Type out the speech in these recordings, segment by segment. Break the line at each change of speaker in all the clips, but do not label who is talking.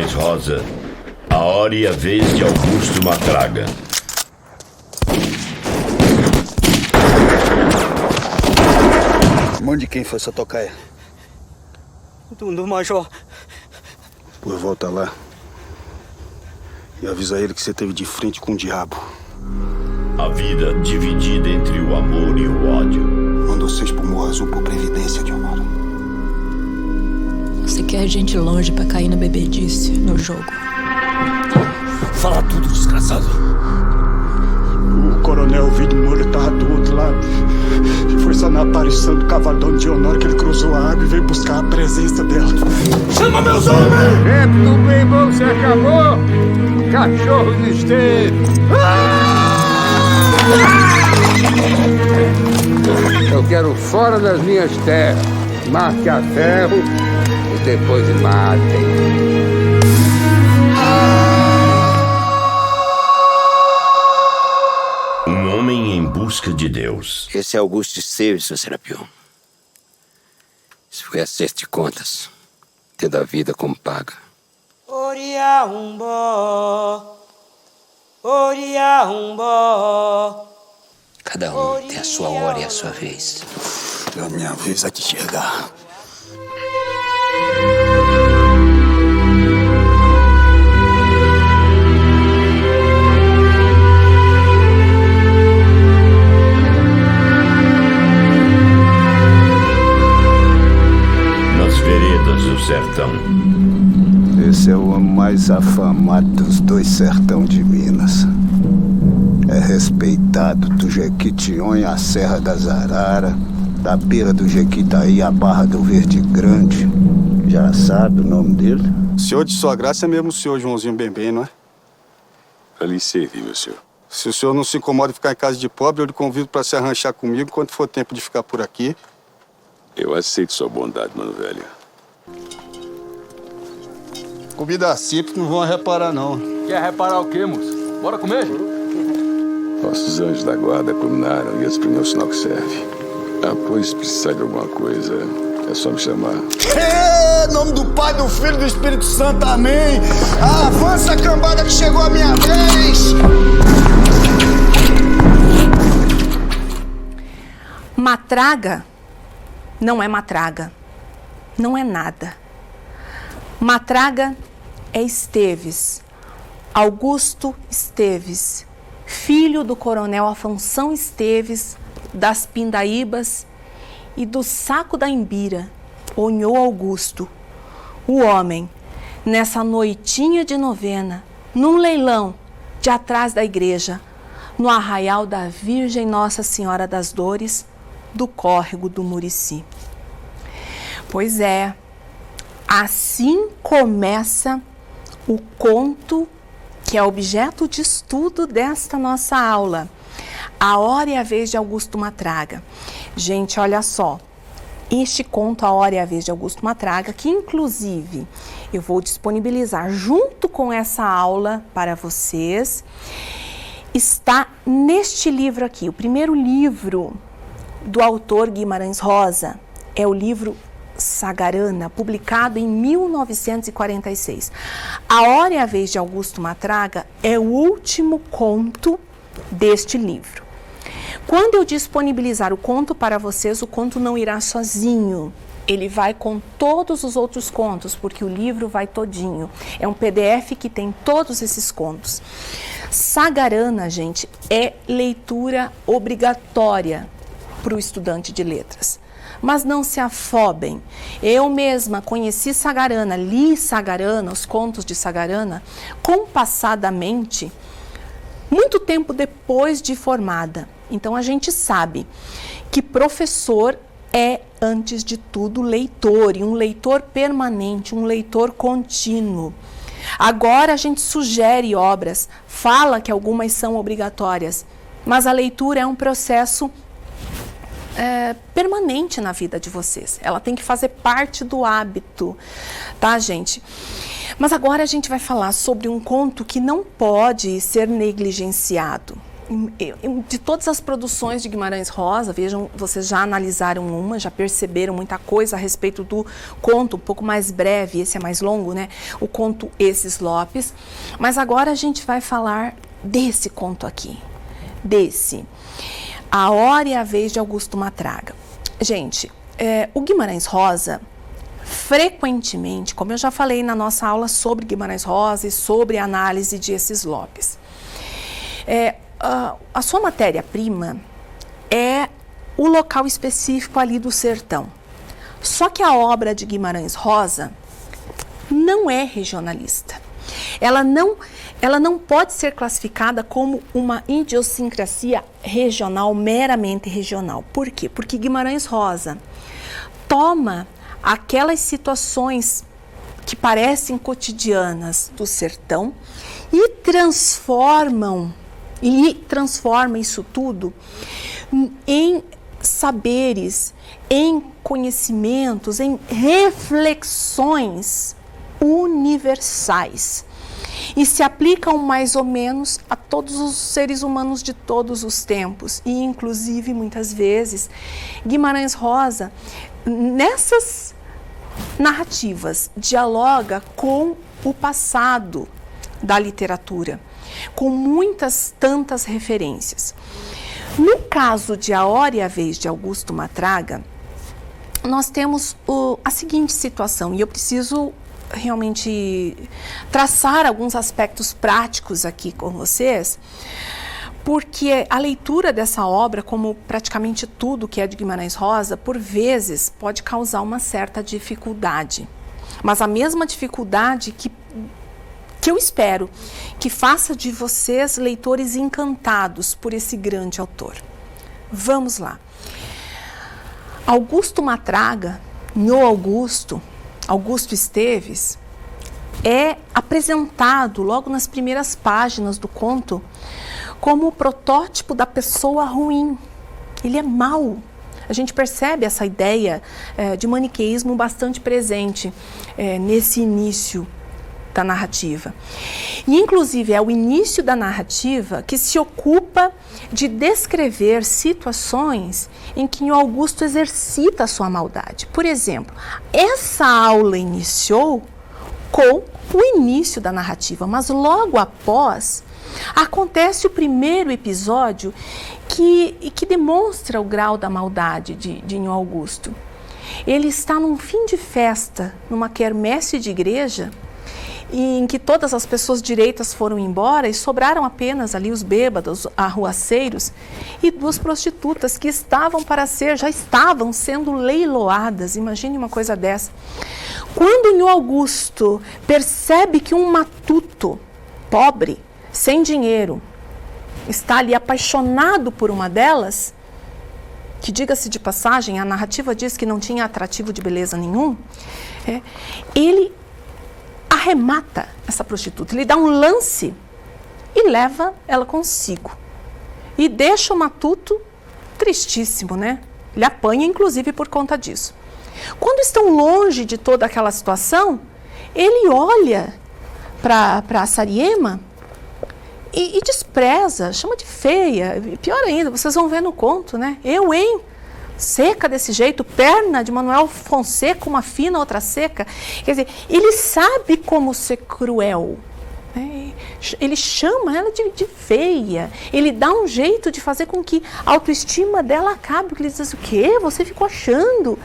Guimarães Rosa, A Hora e a Vez de Augusto Matraga.
Mão de quem foi essa tocaia?
Do Major.
Pô, volta lá e avisa ele que você teve de frente com o diabo.
A vida dividida entre o amor e o ódio.
Mandou 6 pro Morro Azul por previdência, Dionora.
Você quer gente longe pra cair na bebedice, no jogo.
Fala tudo, desgraçado.
O coronel Vidmuro tava do outro lado. Foi só na aparição do cavadão de Dionora que ele cruzou a água e veio buscar a presença dela.
Chama meus homens!
Tempo do bem bom se acabou. Cachorro no esteio. Eu quero fora das minhas terras. Marque a ferro e depois me matem.
Um homem em busca de Deus.
Esse é Augusto Esteves, seu Serapião. Isso foi acerto de contas, tendo a vida como paga. Cada um tem a sua hora e a sua vez.
A minha vez é de chegar.
Nas veredas do sertão.
Esse é o homem mais afamado dos 2 sertão de Minas. É respeitado do Jequitinhonha à Serra das Araras, da beira do Jequitaí à Barra do Verde Grande. Já sabe o nome dele? O senhor de sua graça é mesmo o senhor Joãozinho Bembem, não é?
Ali servi, meu senhor.
Se o senhor não se incomoda de ficar em casa de pobre, eu lhe convido para se arranchar comigo enquanto for tempo de ficar por aqui.
Eu aceito sua bondade, mano velho.
Comida simples não vão reparar, não.
Quer reparar o quê, moço? Bora comer?
Nossos anjos da guarda combinaram e esse primeiro sinal que serve. Ah, pois, se precisar de alguma coisa, é só me chamar.
Em nome do Pai, do Filho e do Espírito Santo, amém. Avança, cambada, que chegou a minha vez.
Matraga não é matraga. Não é nada. Matraga é Esteves, Augusto Esteves, filho do coronel Afonso Esteves, das Pindaíbas e do Saco da Imbira, Onhô Augusto, o homem, nessa noitinha de novena, num leilão de atrás da igreja, no arraial da Virgem Nossa Senhora das Dores, do córrego do Murici. Pois é, assim começa o conto que é objeto de estudo desta nossa aula, A Hora e a Vez de Augusto Matraga. Gente, olha só, este conto, A Hora e a Vez de Augusto Matraga, que inclusive eu vou disponibilizar junto com essa aula para vocês, está neste livro aqui. O primeiro livro do autor Guimarães Rosa é o livro Sagarana, publicado em 1946. A Hora e a Vez de Augusto Matraga é o último conto deste livro. Quando eu disponibilizar o conto para vocês, o conto não irá sozinho. Ele vai com todos os outros contos, porque o livro vai todinho. É um PDF que tem todos esses contos. Sagarana, gente, é leitura obrigatória para o estudante de letras. Mas não se afobem. Eu mesma conheci Sagarana, li Sagarana, os contos de Sagarana, compassadamente, muito tempo depois de formada. Então a gente sabe que professor é, antes de tudo, leitor, e um leitor permanente, um leitor contínuo. Agora a gente sugere obras, fala que algumas são obrigatórias, mas a leitura é um processo permanente na vida de vocês. Ela tem que fazer parte do hábito, tá, gente? Mas agora a gente vai falar sobre um conto que não pode ser negligenciado. de todas as produções de Guimarães Rosa, vejam, vocês já analisaram uma, já perceberam muita coisa a respeito do conto, um pouco mais breve, esse é mais longo, né? O conto Esses Lopes. Mas agora a gente vai falar desse conto aqui, desse. A Hora e a Vez de Augusto Matraga. Gente, o Guimarães Rosa, frequentemente, como eu já falei na nossa aula sobre Guimarães Rosa e sobre a análise de Esses Lopes, a sua matéria-prima é o local específico ali do sertão. Só que a obra de Guimarães Rosa não é regionalista. Ela não pode ser classificada como uma idiosincrasia regional, meramente regional. Por quê? Porque Guimarães Rosa toma aquelas situações que parecem cotidianas do sertão e transforma isso tudo em saberes, em conhecimentos, em reflexões universais. E se aplicam mais ou menos a todos os seres humanos de todos os tempos. E, inclusive, muitas vezes, Guimarães Rosa, nessas narrativas, dialoga com o passado da literatura, com tantas referências. No caso de A Hora e a Vez de Augusto Matraga, nós temos a seguinte situação, e eu preciso realmente traçar alguns aspectos práticos aqui com vocês, porque a leitura dessa obra, como praticamente tudo que é de Guimarães Rosa, por vezes pode causar uma certa dificuldade, mas a mesma dificuldade que eu espero que faça de vocês leitores encantados por esse grande autor. Vamos lá. Augusto Matraga, Augusto Esteves, é apresentado logo nas primeiras páginas do conto como o protótipo da pessoa ruim. Ele é mau. A gente percebe essa ideia de maniqueísmo bastante presente nesse início da narrativa. E, inclusive, é o início da narrativa que se ocupa de descrever situações em que o Augusto exercita a sua maldade. Por exemplo, essa aula iniciou com o início da narrativa, mas logo após acontece o primeiro episódio que demonstra o grau da maldade de Nhô Augusto. Ele está num fim de festa, numa quermesse de igreja, em que todas as pessoas direitas foram embora e sobraram apenas ali os bêbados, arruaceiros e duas prostitutas que já estavam sendo leiloadas. Imagine uma coisa dessa. Quando Nhô Augusto percebe que um matuto pobre, sem dinheiro, está ali apaixonado por uma delas, que, diga-se de passagem, a narrativa diz que não tinha atrativo de beleza nenhum, ele arremata essa prostituta, ele dá um lance e leva ela consigo. E deixa o matuto tristíssimo, né? Ele apanha, inclusive, por conta disso. Quando estão longe de toda aquela situação, ele olha para a Sariema e despreza, chama de feia. Pior ainda, vocês vão ver no conto, né? Eu, hein? Seca desse jeito, perna de Manuel Fonseca, uma fina, outra seca. Quer dizer, ele sabe como ser cruel. Né? Ele chama ela de feia. Ele dá um jeito de fazer com que a autoestima dela acabe. Ele diz, o quê? Você ficou achando?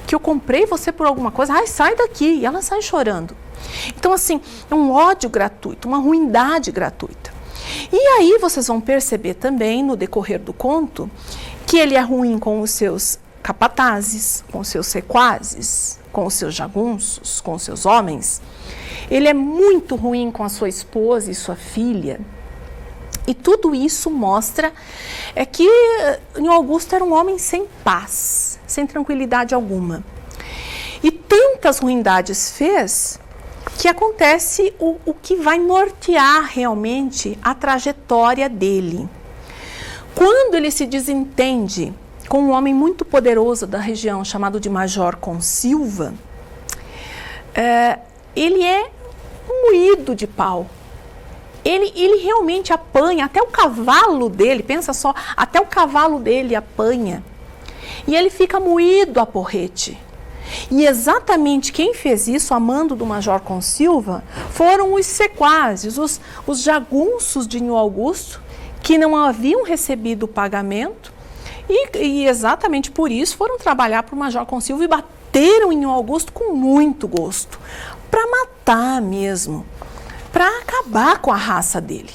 Que eu comprei você por alguma coisa? Ai, sai daqui. E ela sai chorando. Então, assim, é um ódio gratuito, uma ruindade gratuita. E aí vocês vão perceber também, no decorrer do conto, que ele é ruim com os seus capatazes, com os seus sequazes, com os seus jagunços, com os seus homens. Ele é muito ruim com a sua esposa e sua filha. E tudo isso mostra que Nhô Augusto era um homem sem paz, sem tranquilidade alguma. E tantas ruindades fez que acontece o que vai nortear realmente a trajetória dele. Quando ele se desentende com um homem muito poderoso da região, chamado de Major Consilva, ele é moído de pau. Ele realmente apanha, até o cavalo dele, pensa só, até o cavalo dele apanha. E ele fica moído a porrete. E exatamente quem fez isso, a mando do Major Consilva, foram os sequazes, os jagunços de Nho Augusto, que não haviam recebido o pagamento, e exatamente por isso foram trabalhar para o Major Consilva e bateram em Nho Augusto com muito gosto, para matar mesmo, para acabar com a raça dele.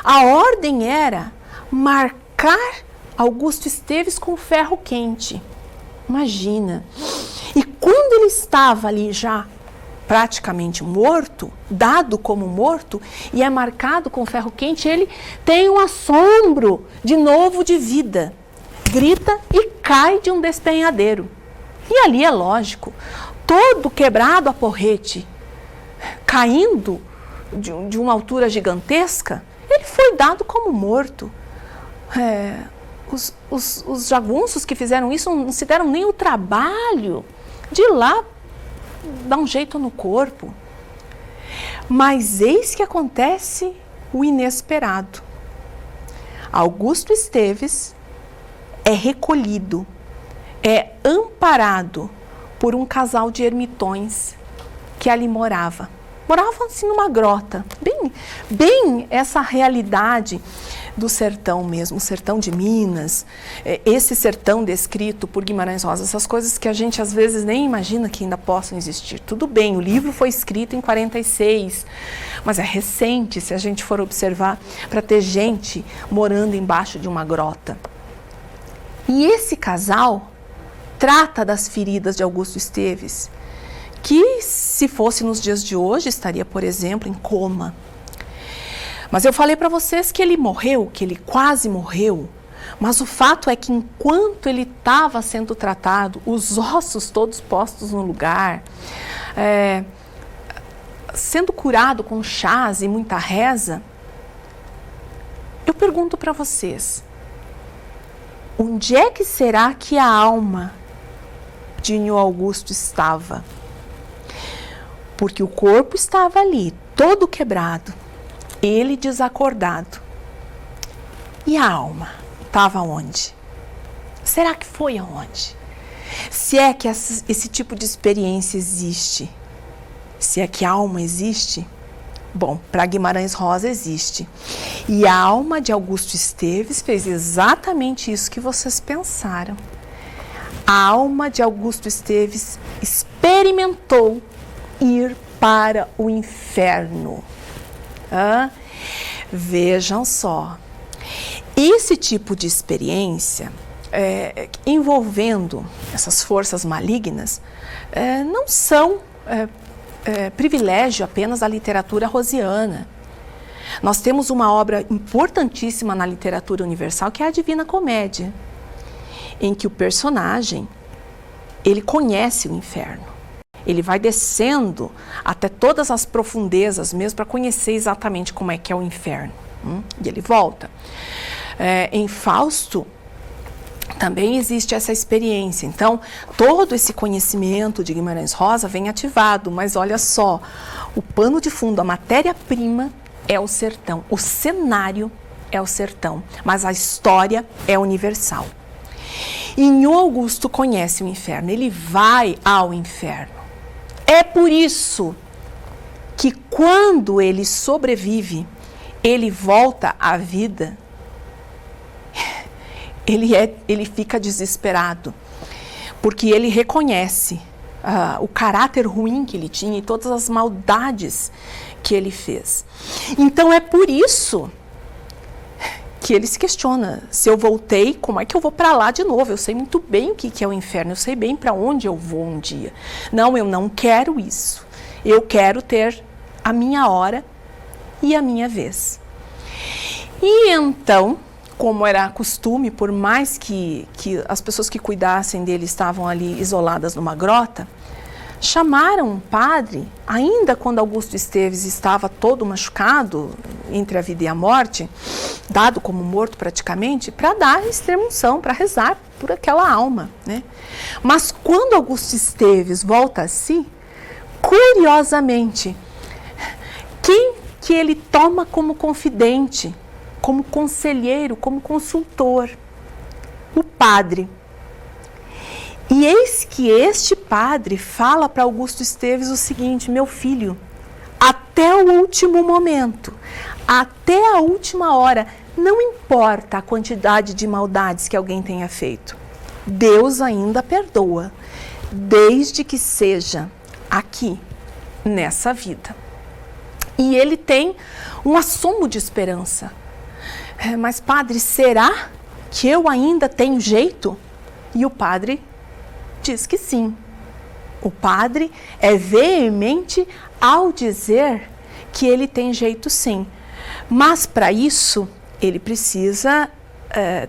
A ordem era marcar Augusto Esteves com ferro quente. Imagina. E quando ele estava ali já praticamente morto, dado como morto, e é marcado com ferro quente, ele tem um assombro de novo de vida. Grita e cai de um despenhadeiro. E ali é lógico, todo quebrado a porrete, caindo de uma altura gigantesca, ele foi dado como morto. Os jagunços que fizeram isso não se deram nem o trabalho de ir lá dar um jeito no corpo. Mas eis que acontece o inesperado. Augusto Esteves é recolhido, é amparado por um casal de ermitões que ali morava. Moravam assim numa grota, bem essa realidade do sertão mesmo, o sertão de Minas, esse sertão descrito por Guimarães Rosa, essas coisas que a gente às vezes nem imagina que ainda possam existir. Tudo bem, o livro foi escrito em 46, mas é recente se a gente for observar, para ter gente morando embaixo de uma grota. E esse casal trata das feridas de Augusto Esteves, que se fosse nos dias de hoje estaria, por exemplo, em coma. Mas eu falei para vocês que ele morreu, que ele quase morreu, mas o fato é que enquanto ele estava sendo tratado, os ossos todos postos no lugar, sendo curado com chás e muita reza, eu pergunto para vocês, onde é que será que a alma de Nho Augusto estava? Porque o corpo estava ali, todo quebrado, ele desacordado. E a alma estava onde? Será que foi aonde? Se é que esse tipo de experiência existe, se é que a alma existe, bom, para Guimarães Rosa existe. E a alma de Augusto Esteves fez exatamente isso que vocês pensaram. A alma de Augusto Esteves experimentou ir para o inferno. Vejam só, esse tipo de experiência envolvendo essas forças malignas não são privilégio apenas da literatura rosiana. Nós temos uma obra importantíssima na literatura universal que é a Divina Comédia, em que o personagem ele conhece o inferno. Ele vai descendo até todas as profundezas mesmo para conhecer exatamente como é que é o inferno. E ele volta. Em Fausto também existe essa experiência. Então, todo esse conhecimento de Guimarães Rosa vem ativado. Mas olha só, o pano de fundo, a matéria-prima é o sertão. O cenário é o sertão. Mas a história é universal. E Nho Augusto conhece o inferno. Ele vai ao inferno. É por isso que quando ele sobrevive, ele volta à vida, ele fica desesperado, porque ele reconhece o caráter ruim que ele tinha e todas as maldades que ele fez. Então é por isso que ele se questiona, se eu voltei, como é que eu vou para lá de novo? Eu sei muito bem o que é o inferno, eu sei bem para onde eu vou um dia. Não, eu não quero isso. Eu quero ter a minha hora e a minha vez. E então, como era costume, por mais que as pessoas que cuidassem dele estavam ali isoladas numa grota, chamaram um padre, ainda quando Augusto Esteves estava todo machucado, entre a vida e a morte, dado como morto praticamente, para dar a extrema-unção, para rezar por aquela alma, né? Mas quando Augusto Esteves volta a si, curiosamente, quem que ele toma como confidente, como conselheiro, como consultor, o padre. E eis que este padre fala para Augusto Esteves o seguinte: meu filho, até o último momento, até a última hora, não importa a quantidade de maldades que alguém tenha feito, Deus ainda perdoa, desde que seja aqui, nessa vida. E ele tem um assomo de esperança. Mas, padre, será que eu ainda tenho jeito? E o padre diz que sim. O padre é veemente ao dizer que ele tem jeito sim. Mas, para isso, ele precisa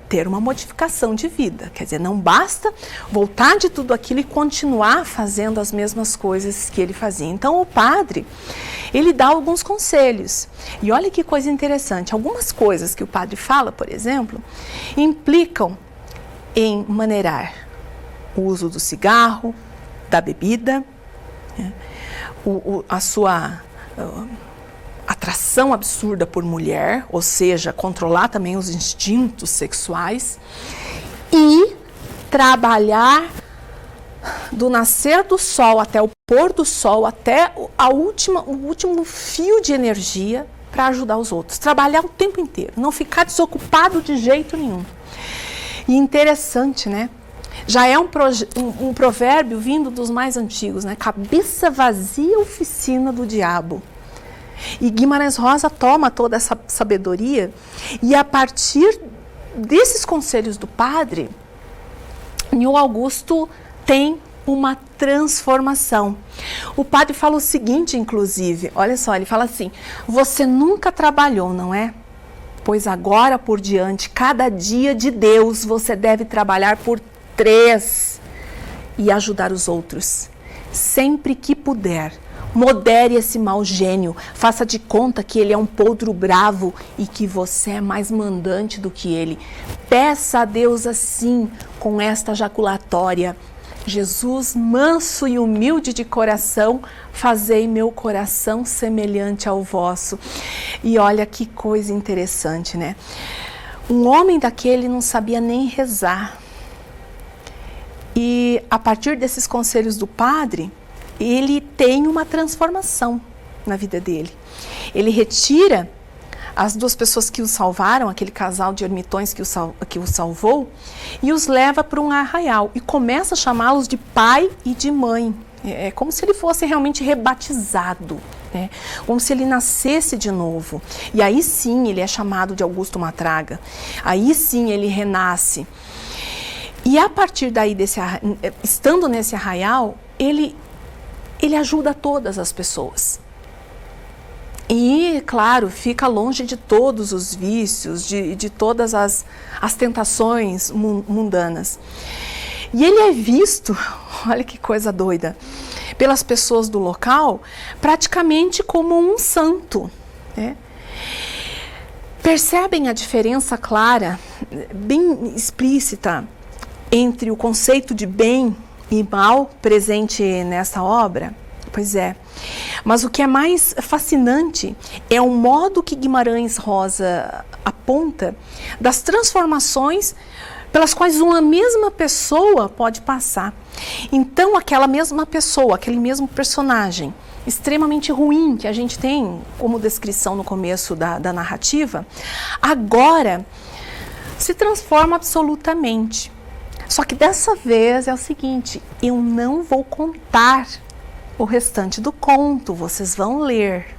ter uma modificação de vida. Quer dizer, não basta voltar de tudo aquilo e continuar fazendo as mesmas coisas que ele fazia. Então, o padre, ele dá alguns conselhos. E olha que coisa interessante. Algumas coisas que o padre fala, por exemplo, implicam em maneirar o uso do cigarro, da bebida, a sua atração absurda por mulher, ou seja, controlar também os instintos sexuais e trabalhar do nascer do sol até o pôr do sol, até o último fio de energia para ajudar os outros. Trabalhar o tempo inteiro, não ficar desocupado de jeito nenhum. E interessante, né? Já é um provérbio vindo dos mais antigos, né? Cabeça vazia, oficina do diabo. E Guimarães Rosa toma toda essa sabedoria e, a partir desses conselhos do padre, o Augusto tem uma transformação. O padre fala o seguinte, inclusive, olha só, ele fala assim: você nunca trabalhou, não é? Pois agora por diante, cada dia de Deus, você deve trabalhar por 3 e ajudar os outros, sempre que puder. Modere esse mau gênio, faça de conta que ele é um podro bravo e que você é mais mandante do que ele. Peça a Deus assim, com esta jaculatória: Jesus, manso e humilde de coração, fazei meu coração semelhante ao vosso. E olha que coisa interessante, né? Um homem daquele não sabia nem rezar. E a partir desses conselhos do padre, ele tem uma transformação na vida dele. Ele retira as 2 pessoas que o salvaram, aquele casal de ermitões que o salvou, e os leva para um arraial e começa a chamá-los de pai e de mãe. É como se ele fosse realmente rebatizado, né? Como se ele nascesse de novo. E aí sim ele é chamado de Augusto Matraga. Aí sim ele renasce. E a partir daí, estando nesse arraial, ele ajuda todas as pessoas. E, claro, fica longe de todos os vícios, de todas as tentações mundanas. E ele é visto, olha que coisa doida, pelas pessoas do local, praticamente como um santo, né? Percebem a diferença clara, bem explícita, entre o conceito de bem e mal presente nessa obra? Pois é. Mas o que é mais fascinante é o modo que Guimarães Rosa aponta das transformações pelas quais uma mesma pessoa pode passar. Então, aquela mesma pessoa, aquele mesmo personagem extremamente ruim que a gente tem como descrição no começo da narrativa, agora se transforma absolutamente. Só que dessa vez é o seguinte: eu não vou contar o restante do conto, vocês vão ler.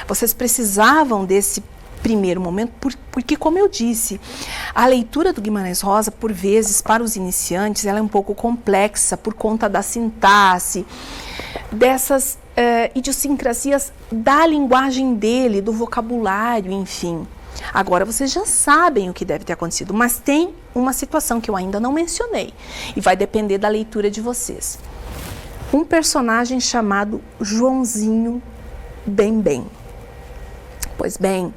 Vocês precisavam desse primeiro momento, porque, como eu disse, a leitura do Guimarães Rosa, por vezes, para os iniciantes, ela é um pouco complexa por conta da sintaxe, dessas idiosincrasias da linguagem dele, do vocabulário, enfim. Agora vocês já sabem o que deve ter acontecido, mas tem uma situação que eu ainda não mencionei e vai depender da leitura de vocês. Um personagem chamado Joãozinho Bem. Pois bem,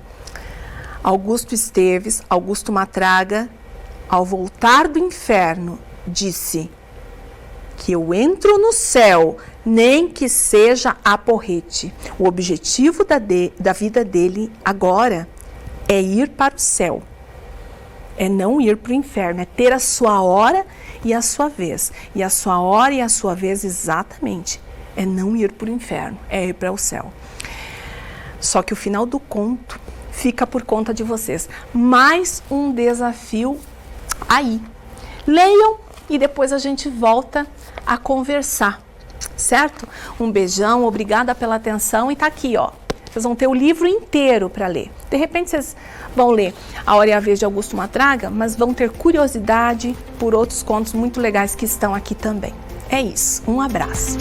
Augusto Esteves, Augusto Matraga, ao voltar do inferno, disse: que eu entro no céu, nem que seja a porrete. O objetivo da vida dele agora é ir para o céu. É não ir para o inferno, é ter a sua hora e a sua vez. E a sua hora e a sua vez, exatamente, é não ir para o inferno, é ir para o céu. Só que o final do conto fica por conta de vocês. Mais um desafio aí. Leiam e depois a gente volta a conversar, certo? Um beijão, obrigada pela atenção e tá aqui, ó. Vocês vão ter o livro inteiro para ler. De repente vocês vão ler A Hora e a Vez de Augusto Matraga, mas vão ter curiosidade por outros contos muito legais que estão aqui também. É isso, um abraço.